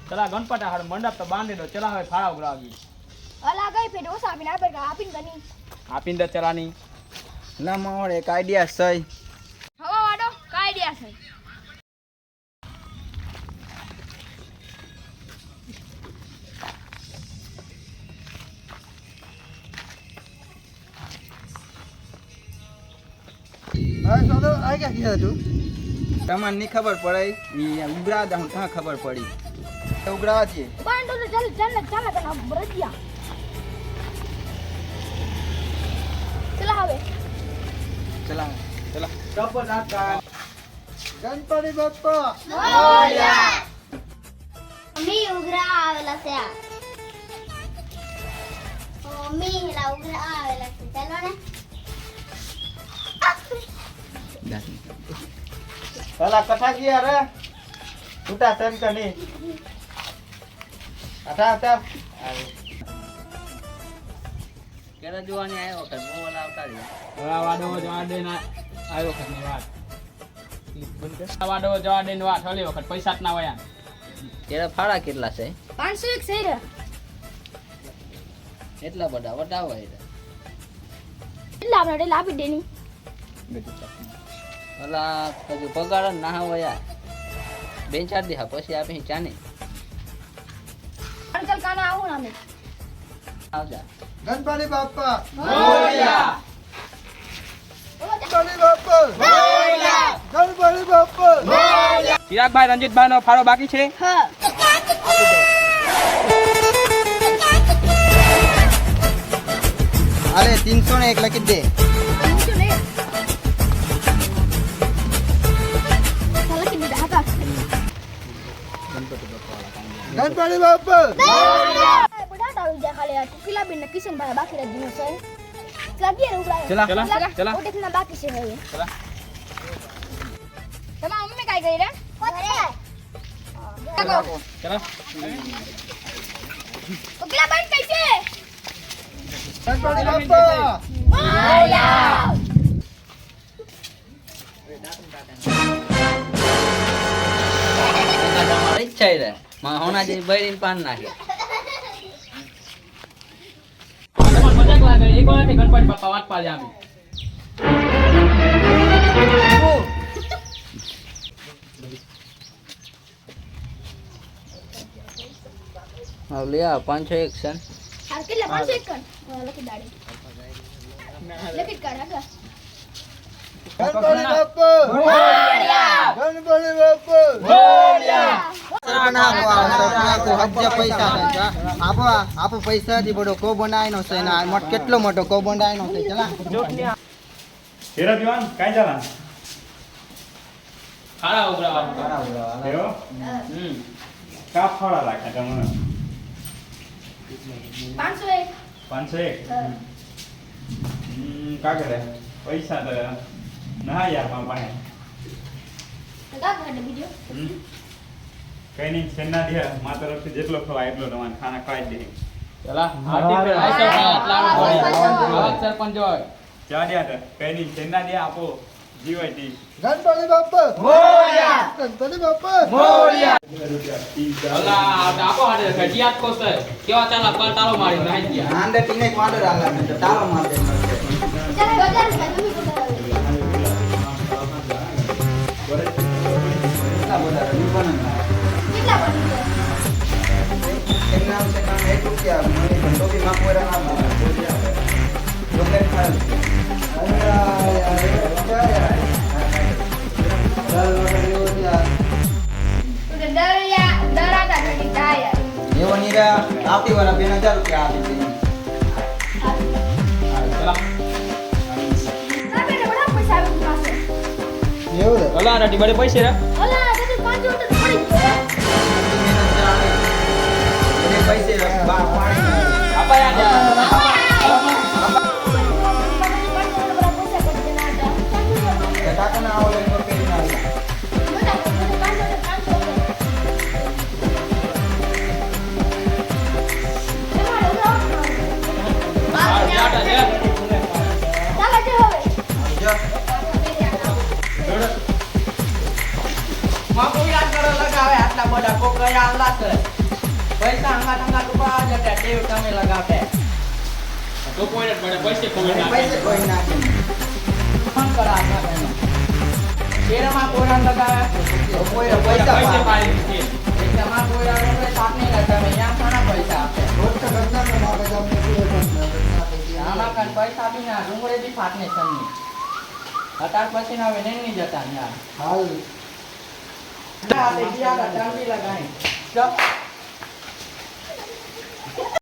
चला गणपत हाड़ मंडप तो बांधे दो चला હવે ફાળા ઉઘરાવી અલા ગઈ ફેર ઓસા આપીને આપીને ગની આપીને દે ચલાની ના મોર એક આઈડિયા સહી હવા વાડો કાઈ આઈડિયા છે હા તો આ ક્યાં ગયા તું તમને ની ખબર પડે ઈ ઉગરા દઉં ત્યાં ખબર પડી ઉગરાવા દે બાંધો તો ચાલ ચાલ ચાલ તને બરજિયા ચલા હવે ચલા ચલા ટપ નાકા ગણપતિ બાપ્પા મોયા મમ્મી ઉઘરા આવેલા છે મમ્મી હેલા ઉઘરા આવેલા છે ચાલો ને પેલા કથા ગયા રે ઉટા શંકર ની આટા આટા કેરા જોવાની આવ્યો વખત મોવાલા આવતા રહ્યા હવે વાડો જવા દે ના આવ્યો વખત ની વાત વાડો જવા દે ની વાત હલી વખત પૈસા જ ના વયા કેરા ફાળા કેટલા છે 501 છે રે એટલા બધા વટાવા એટલે આપણે લાપી દેની ઓલા કજુ પગાર ના હોય બે ચાર દી પછી આપી ચાની અંકલ કાના આવું નામે આવજા ગણપતિ બાપ્પા મોયા ગણપતિ બાપ્પા મોયા ગણપતિ બાપ્પા ચિરાગભાઈ રંજીતભાઈ નો ફાળો બાકી છે હા અરે 301 લખી દે શું ને ચાલ કે દીધા હતા ગણપતિ બાપ્પા બડા આવી જા ખાલી આ કિલા બિન કિશનભાઈ બાકી રહી ગયું છે લાગી રે ઉભા ચલા ચલા ઓટેક ના બાકી છે હવે ચલા તમારા મમ્મી કાઈ ગઈ રે ચલા ઓકલા બંધ કઈ છે ગણપતિ બાપ્પા મોયા તમારી ઈચ્છા રે માં હોના જે બૈરીન પાન નાખે મજાક લાગે એક વાર ગણપતિ બાપા વાત પાડે આમી હા લ્યા 501 છે આ કેટલા 501 કણ લખી દાડી લખી કાઢ આગળ ગણપતિ બાપ્પા મોયા ગણપતિ બાપ્પા મોયા આપો પૈસા થી બડો કો બનાયનો છે ને કેટલો મોટો કો બનાયનો છે ચલા કેરા દીવાન કાઈ જાલા ફાળા ઉઘરાવા એવો કા ફાળા રાખે તમને 501 501 કા કરે પૈસા તો ના યાર પાસે લગા કાઢ બીજો કઈ નહીં છેન્ના દે મા તરફથી જેટલો ખવાય એટલો તમારે ખાના ખવાઈ દે ચલા હાર્દિક સરપંચ હોય ચા દે કઈ નહીં છેન્ના દે આપો જીવાય દી ગણપતિ બાપ્પા મોયા ગણપતિ બાપ્પા મોયા મોરિયા અલા આપો હાડે ઘટિયાત કોસે કેવા ચાલા પર તાળો મારી નાઈ ગયા આંદે ટીને કોડર આલા ને તારો માર દે ચાલ ગજાર મમ્મી બોલાવે કેટલા બોલા રીબન કેટલા બની એના છે કામ 1 રૂપિયા મને ઘંટો બી માં પોરા ના ચોકલેટ ખાય તો ડરાતા નથી થાય એવો નીરા આવતી વાર 2000 રૂપિયા આપી ચલા આપણે બડા પૈસા આવી પાસે દે એવું છે અલા રટી બડે પૈસે રે ઓલા તો 500 તો પડી ગયો એને પૈસે બા પાણી આપા યાર કાકાના આવો લેકો કરી ના માં કોઈ યાદ કરો લગાવે આટલા બધા કોકયા આવલા છે પૈસા અંગા ઉભા જતા ટેવ તમે લગાવતે તો કોઈ પડે પૈસે ખબર પૈસે કોઈ નાખે ફોન કરા આપવાનો શેરમાં કોરા લગાવે તો કોઈ પૈસા પૈસે પાડે. પાડી દીધી એકમાં કોરા રોકડે સાપ નહીં લેતા તમે યા કોના પૈસા આપે આમાં કાન પૈસા બી ના ડુંગળે બી ફાટને સન્ની અતાર પછી ના હવે નહીં જતા યાર હાલ આ તે ગયા ચાંદી લગાઈ